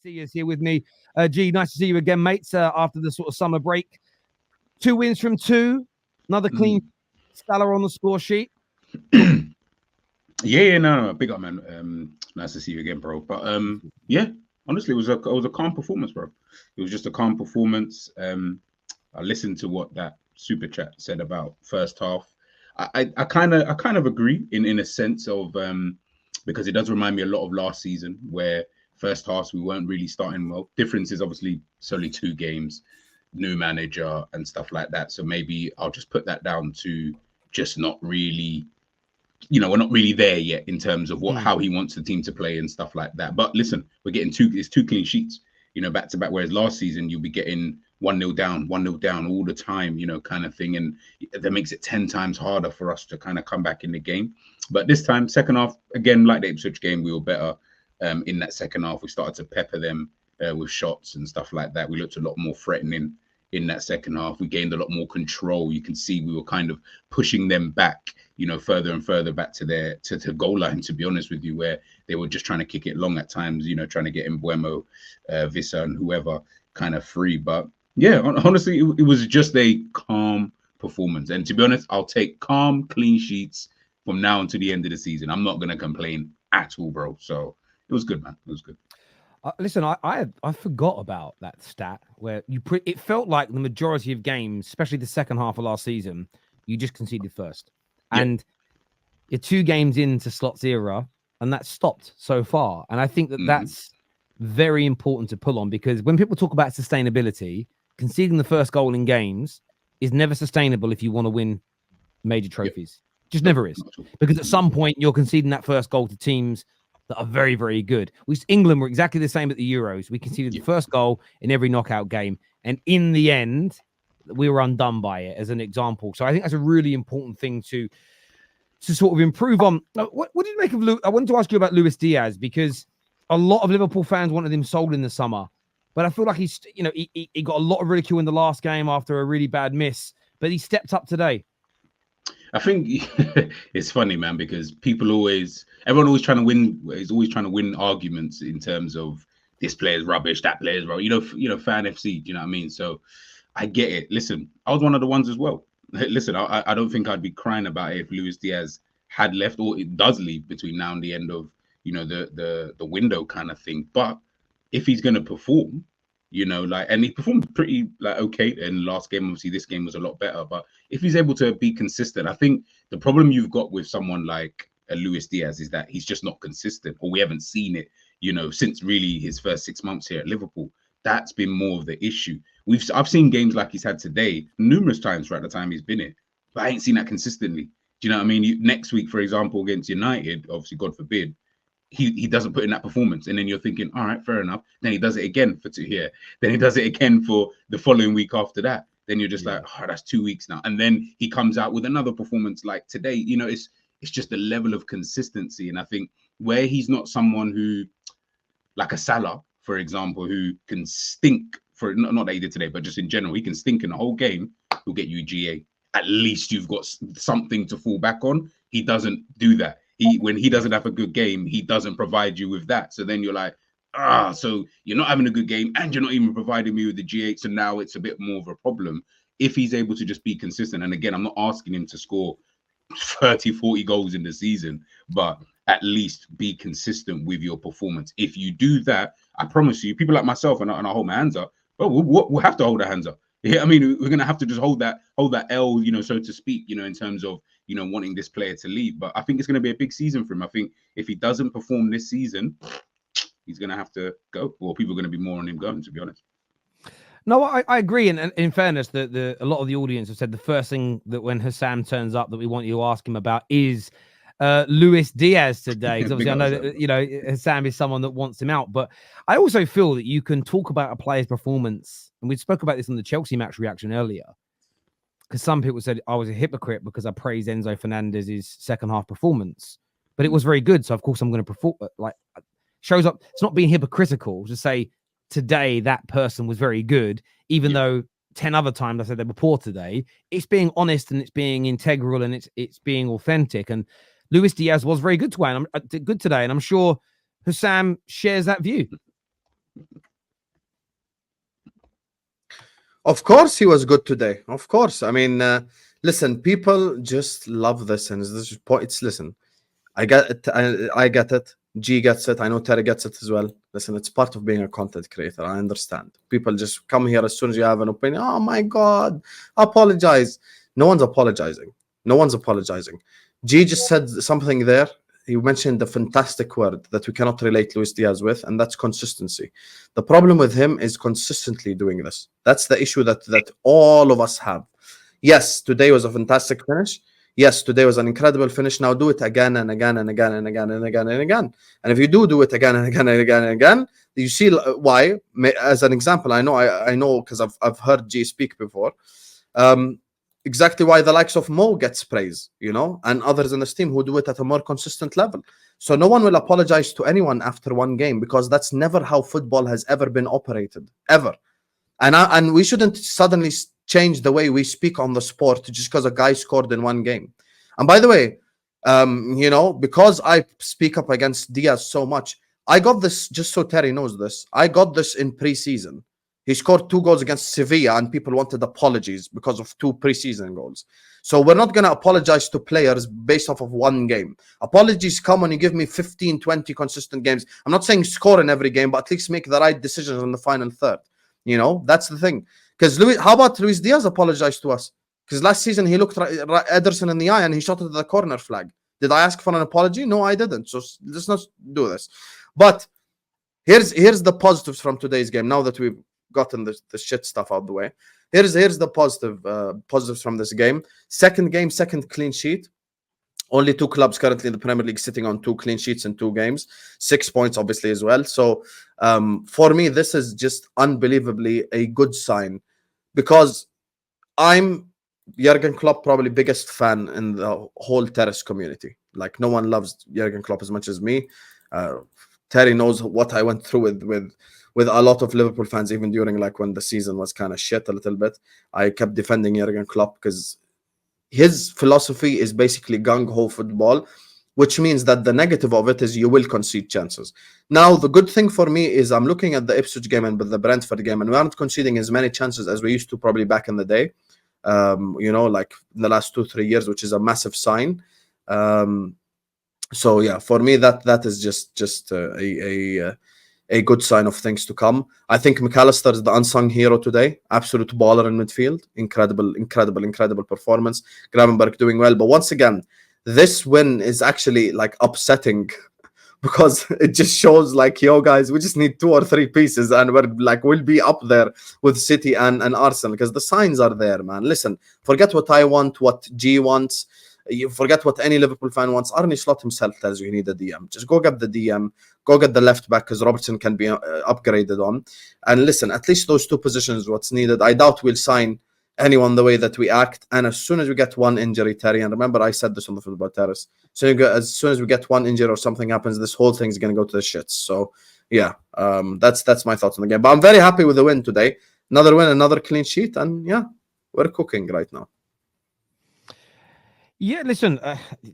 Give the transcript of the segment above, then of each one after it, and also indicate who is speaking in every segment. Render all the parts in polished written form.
Speaker 1: Diaz here with me. G, nice to see you again, mates, after the sort of summer break. 2 wins from 2. Another clean Salah on the score sheet.
Speaker 2: No, big up, man. Nice to see you again, bro. But yeah, honestly, it was a calm performance, bro. It was just a calm performance. I listened to what that super chat said about first half. I kind of agree in a sense of because it does remind me a lot of last season where first halves we weren't really starting well. Difference is obviously it's only 2 games, new manager and stuff like that. So maybe I'll just put that down to just not really, we're not really there yet in terms of how he wants the team to play and stuff like that. But listen, we're getting 2 clean sheets, back to back. Whereas last season you'll be getting 1-0 down, 1-0 down all the time, kind of thing. And that makes it 10 times harder for us to kind of come back in the game. But this time, second half, again, like the Ipswich game, we were better in that second half. We started to pepper them with shots and stuff like that. We looked a lot more threatening in that second half. We gained a lot more control. You can see we were kind of pushing them back, further and further back to their to goal line, to be honest with you, where they were just trying to kick it long at times, trying to get Mbuemo, Vissa and whoever kind of free. But yeah, honestly, it was just a calm performance. And to be honest, I'll take calm, clean sheets from now until the end of the season. I'm not going to complain at all, bro. So it was good, man. It was good.
Speaker 1: Listen, I forgot about that stat where it felt like the majority of games, especially the second half of last season, you just conceded first. Yep. And you're 2 games into Slot's era, and that's stopped so far. And I think that that's very important to pull on, because when people talk about sustainability, conceding the first goal in games is never sustainable if you want to win major trophies. Just never is. Because at some point, you're conceding that first goal to teams that are very, very good. England were exactly the same at the Euros. We conceded the first goal in every knockout game. And in the end, we were undone by it, as an example. So I think that's a really important thing to sort of improve on. What did you make of I wanted to ask you about Luis Diaz, because a lot of Liverpool fans wanted him sold in the summer. But I feel like he's, he got a lot of ridicule in the last game after a really bad miss. But he stepped up today.
Speaker 2: I think it's funny, man, because everyone always trying to win. Is always trying to win arguments in terms of this player's rubbish, that player's rubbish. Fan FC. Do you know what I mean? So I get it. Listen, I was one of the ones as well. Listen, I don't think I'd be crying about it if Luis Diaz had left, or it does leave between now and the end of the window kind of thing. But if he's going to perform, and he performed pretty okay in the last game. Obviously, this game was a lot better. But if he's able to be consistent, I think the problem you've got with someone like Luis Diaz is that he's just not consistent, or we haven't seen it, since really his first 6 months here at Liverpool. That's been more of the issue. I've seen games like he's had today numerous times throughout the time he's been here, but I ain't seen that consistently. Do you know what I mean? Next week, for example, against United, obviously, God forbid, he doesn't put in that performance, and then you're thinking, all right, fair enough. Then he does it again for 2 here. Then he does it again for the following week after that. Then you're just like, oh, that's 2 weeks now. And then he comes out with another performance like today. It's just the level of consistency. And I think where he's not someone who, like a Salah, for example, who can stink for not that he did today, but just in general, he can stink in the whole game. He'll get you GA. At least you've got something to fall back on. He doesn't do that. When he doesn't have a good game, he doesn't provide you with that. So then you're like, so you're not having a good game and you're not even providing me with the G8. So now it's a bit more of a problem. If he's able to just be consistent, and again, I'm not asking him to score 30, 40 goals in the season, but at least be consistent with your performance. If you do that, I promise you, people like myself, and I hold my hands up, we'll have to hold our hands up. Yeah, I mean, we're going to have to just hold that L, so to speak, in terms of, wanting this player to leave. But I think it's going to be a big season for him. I think if he doesn't perform this season, he's going to have to go. Or people are going to be more on him going, to be honest.
Speaker 1: No, I agree. And in fairness, a lot of the audience have said the first thing that when Husam turns up that we want you to ask him about is Luis Diaz today. Because obviously I know that, Husam is someone that wants him out. But I also feel that you can talk about a player's performance. And we spoke about this on the Chelsea match reaction earlier. Because some people said I was a hypocrite because I praised Enzo Fernandez's second half performance. But it was very good. So, of course, I'm going to perform. Shows up. It's not being hypocritical to say today that person was very good, even though 10 other times I said they were poor today. It's being honest and it's being integral and it's being authentic. And Luis Diaz was very good today. And I'm sure Husam shares that view.
Speaker 3: Of course, he was good today. Of course. I mean, listen, people just love this, and this is point. It's listen. I get it. I get it. G gets it. I know Terry gets it as well. Listen, it's part of being a content creator. I understand. People just come here as soon as you have an opinion. Oh my God, apologize. No one's apologizing. No one's apologizing. G just said something there. He mentioned the fantastic word that we cannot relate Luis Diaz with, and that's consistency. The problem with him is consistently doing this. That's the issue that all of us have. Yes, today was a fantastic finish. Yes, today was an incredible finish. Now do it again and again and again and again and again and again. And if you do it again and again and again and again, you see why. As an example, I know because I've heard G speak before. Exactly why the likes of Mo gets praise, and others in the team who do it at a more consistent level. So no one will apologize to anyone after one game because that's never how football has ever been operated, ever. And we shouldn't suddenly change the way we speak on the sport just because a guy scored in one game. And by the way, because I speak up against Diaz so much, I got this, just so Terry knows this, I got this in preseason. He scored 2 goals against Sevilla and people wanted apologies because of 2 preseason goals. So we're not going to apologize to players based off of one game. Apologies come when you give me 15, 20 consistent games. I'm not saying score in every game, but at least make the right decisions in the final third. That's the thing. Because how about Luis Diaz apologized to us? Because last season he looked Ederson in the eye and he shot at the corner flag. Did I ask for an apology? No, I didn't. So let's not do this. But here's the positives from today's game. Now that we've gotten the shit stuff out of the way, here's the positives from this game. Second clean sheet. Only 2 clubs currently in the Premier League sitting on 2 clean sheets in 2 games, 6 points obviously as well. So for me, this is just unbelievably a good sign because I'm Jurgen Klopp probably biggest fan in the whole Terrace community. Like no one loves Jurgen Klopp as much as me. Terry knows what I went through with a lot of Liverpool fans, even during like when the season was kind of shit a little bit. I kept defending Jurgen Klopp because his philosophy is basically gung-ho football, which means that the negative of it is you will concede chances. Now, the good thing for me is I'm looking at the Ipswich game and the Brentford game, and we aren't conceding as many chances as we used to probably back in the day, like in the last 2-3 years, which is a massive sign. So yeah, for me, that is just a good sign of things to come. I think McAllister is the unsung hero today. Absolute baller in midfield. Incredible performance. Gravenberg doing well. But once again, this win is actually like upsetting because it just shows like, yo, guys, we just need 2 or 3 pieces and we'll be up there with City and Arsenal because the signs are there, man. Listen, forget what I want, what G wants. You forget what any Liverpool fan wants. Arne Slot himself tells you need a DM. Just go get the DM. Go get the left back because Robertson can be upgraded on. And listen, at least those 2 positions what's needed. I doubt we'll sign anyone the way that we act. And as soon as we get one injury, Terry, and remember I said this on the Football Terrace, so as soon as we get one injury or something happens, this whole thing's going to go to the shits. So yeah, that's my thoughts on the game. But I'm very happy with the win today. Another win, another clean sheet. And yeah, we're cooking right now.
Speaker 1: Yeah, listen,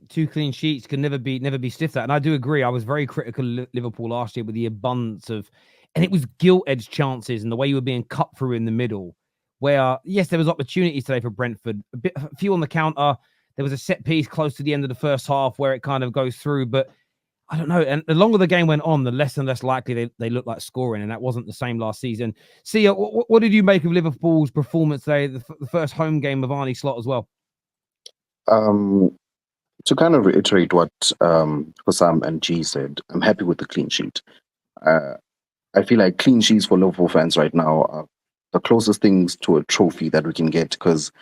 Speaker 1: 2 clean sheets can never be sniffed at, and I do agree. I was very critical of Liverpool last year with the abundance of, and it was gilt-edged chances and the way you were being cut through in the middle. Where yes, there was opportunities today for Brentford, a few on the counter. There was a set piece close to the end of the first half where it kind of goes through, but I don't know. And the longer the game went on, the less and less likely they looked like scoring, and that wasn't the same last season. Sia, what did you make of Liverpool's performance today, the first home game of Arne Slot as well?
Speaker 4: To kind of reiterate what Husam and G said, I'm happy with the clean sheet. I feel like clean sheets for Liverpool fans right now are the closest things to a trophy that we can get because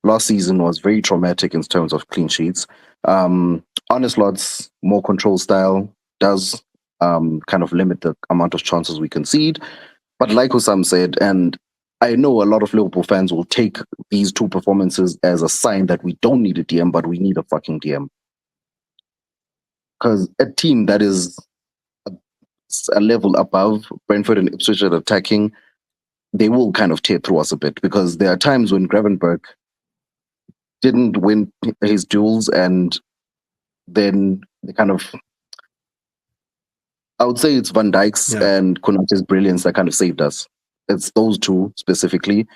Speaker 4: last season was very traumatic in terms of clean sheets. Arne Slot's more control style does kind of limit the amount of chances we concede. But like Husam said, and I know a lot of Liverpool fans will take these 2 performances as a sign that we don't need a DM, but we need a fucking DM. Because a team that is a level above Brentford and Ipswich at attacking, they will kind of tear through us a bit because there are times when Gravenberg didn't win his duels and then they kind of, I would say it's Van Dijk's and Konate's brilliance that kind of saved us. It's those 2 specifically.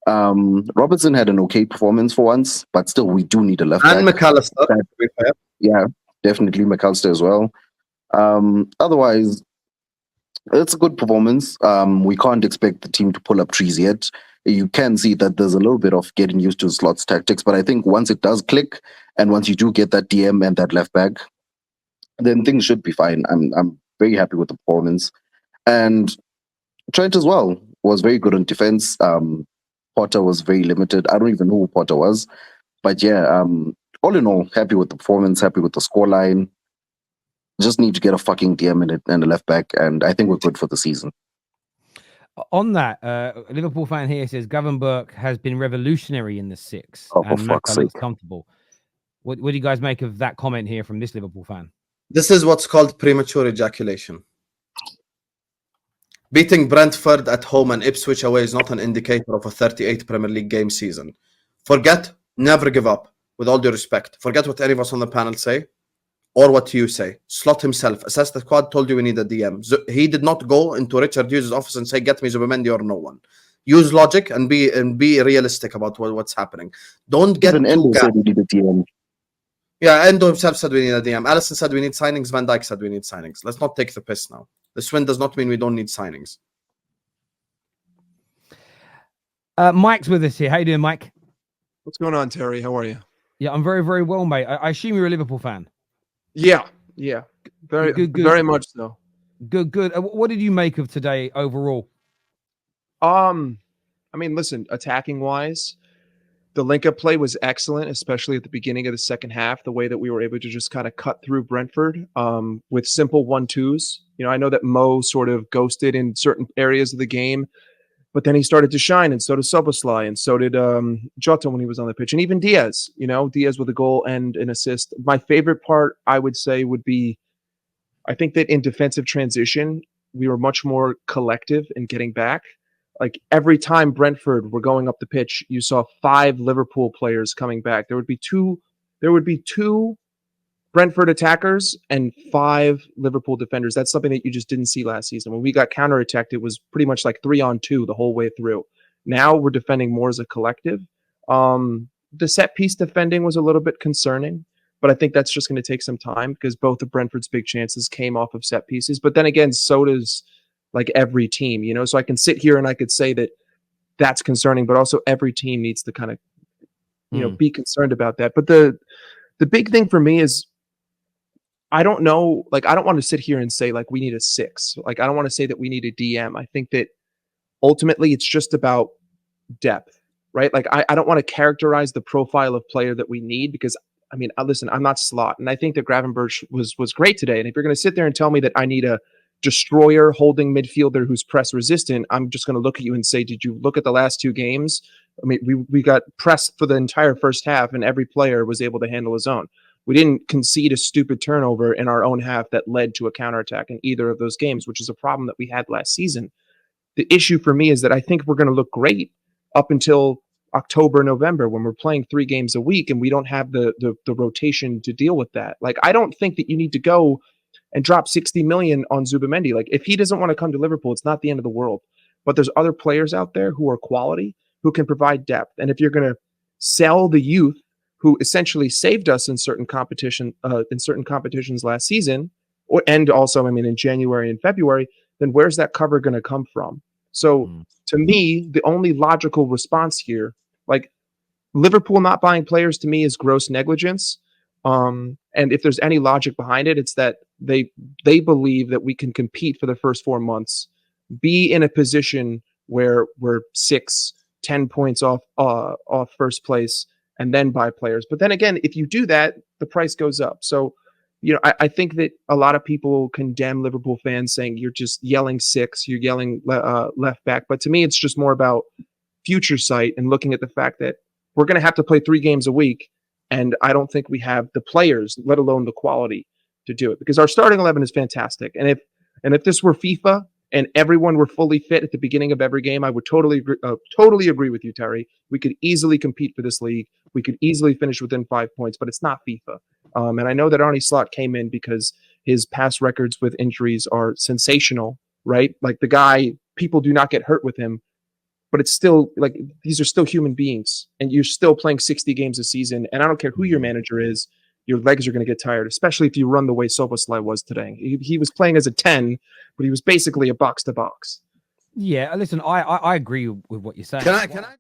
Speaker 4: Robertson had an okay performance for once, but still, we do need a left
Speaker 3: And
Speaker 4: back.
Speaker 3: McAllister, to be fair.
Speaker 4: Yeah, definitely McAllister as well. Otherwise, it's a good performance. We can't expect the team to pull up trees yet. You can see that there's a little bit of getting used to Slot's tactics, but I think once it does click, and once you do get that DM and that left back, then things should be fine. I'm very happy with the performance, and Trent as well was very good on defense. Potter was very limited. I don't even know who Potter was, but yeah. All in all, happy with the performance, happy with the scoreline. Just need to get a fucking DM in it and a left back, and I think we're good for the season.
Speaker 1: On that, a Liverpool fan here says Gavin Burke has been revolutionary in the 6,
Speaker 4: Oh, for
Speaker 1: and
Speaker 4: fuck's
Speaker 1: Maka looks
Speaker 4: sake.
Speaker 1: comfortable. What do you guys make of that comment here from this Liverpool fan?
Speaker 3: This is what's called premature ejaculation. Beating Brentford at home and Ipswich away is not an indicator of a 38 Premier League game season. Forget, never give up, with all due respect. Forget what any of us on the panel say, or what you say. Slot himself, assess the squad, told you we need a DM. He did not go into Richard Hughes' office and say, get me Zubimendi or no one. Use logic and be realistic about what's happening. Don't get
Speaker 4: Even
Speaker 3: too
Speaker 4: Endo
Speaker 3: gassed.
Speaker 4: said we need a DM.
Speaker 3: Yeah, Endo himself said we need a DM. Allison said we need signings. Van Dijk said we need signings. Let's not take the piss now. This win does not mean we don't need signings.
Speaker 1: Mike's with us here. How you doing, Mike?
Speaker 5: What's going on, Terry? How are you?
Speaker 1: Yeah, I'm very, very well, mate. I assume you're a Liverpool fan.
Speaker 5: Yeah, very,
Speaker 1: Good.
Speaker 5: very much so.
Speaker 1: Good. What did you make of today overall?
Speaker 5: I mean, listen, attacking wise, the link-up play was excellent, especially at the beginning of the second half. The way that we were able to just kind of cut through Brentford with simple 1-2s. You know, I know that Mo sort of ghosted in certain areas of the game, but then he started to shine, and so did Soboslai, and so did Jota when he was on the pitch, and even Diaz. You know, Diaz with a goal and an assist. My favorite part, I would say, would be, I think that in defensive transition, we were much more collective in getting back. Like every time Brentford were going up the pitch, you saw 5 Liverpool players coming back. There would be two Brentford attackers and 5 Liverpool defenders. That's something that you just didn't see last season. When we got counterattacked, it was pretty much like 3-on-2 the whole way through. Now we're defending more as a collective. The set piece defending was a little bit concerning, but I think that's just going to take some time because both of Brentford's big chances came off of set pieces. But then again, so does like every team, you know? So I can sit here and I could say that that's concerning, but also every team needs to kind of, you know, be concerned about that. But the big thing for me is, I don't know, like, I don't want to sit here and say, like, we need a 6. Like, I don't want to say that we need a DM. I think that ultimately it's just about depth, right? Like, I don't want to characterize the profile of player that we need because, I mean, listen, I'm not Slot. And I think that Gravenberch was great today. And if you're going to sit there and tell me that I need a destroyer holding midfielder who's press resistant, I'm just going to look at you and say, did you look at the last 2 games? I mean, we got pressed for the entire first half and every player was able to handle his own. We didn't concede a stupid turnover in our own half that led to a counterattack in either of those games, which is a problem that we had last season. The issue for me is that I think we're going to look great up until October, November, when we're playing 3 games a week and we don't have the rotation to deal with that. Like, I don't think that you need to go and drop 60 million on Zubimendi. Like, if he doesn't want to come to Liverpool, it's not the end of the world. But there's other players out there who are quality, who can provide depth. And if you're going to sell the youth who essentially saved us in certain competitions last season, and also, I mean, in January and February, then where's that cover going to come from? So to me, the only logical response here, like Liverpool not buying players to me is gross negligence. And if there's any logic behind it, it's that they believe that we can compete for the first 4 months, be in a position where we're 6-10 points off first place, and then buy players. But then again, if you do that, the price goes up. So, you know, I think that a lot of people condemn Liverpool fans saying you're just yelling 6, you're yelling left back. But to me, it's just more about future sight and looking at the fact that we're going to have to play 3 games a week. And I don't think we have the players, let alone the quality, to do it, because our starting 11 is fantastic. And if this were FIFA and everyone were fully fit at the beginning of every game, I would totally agree with you, Terry. We could easily compete for this league. We could easily finish within 5 points, but it's not FIFA. And I know that Arne Slot came in because his past records with injuries are sensational, right? Like the guy, people do not get hurt with him. but it's still like these are still human beings, and you're still playing 60 games a season. And I don't care who your manager is, your legs are going to get tired, especially if you run the way Soboslai was today. He was playing as a 10, but he was basically a box to box.
Speaker 1: Yeah, listen, I agree with what you're saying.
Speaker 3: Can I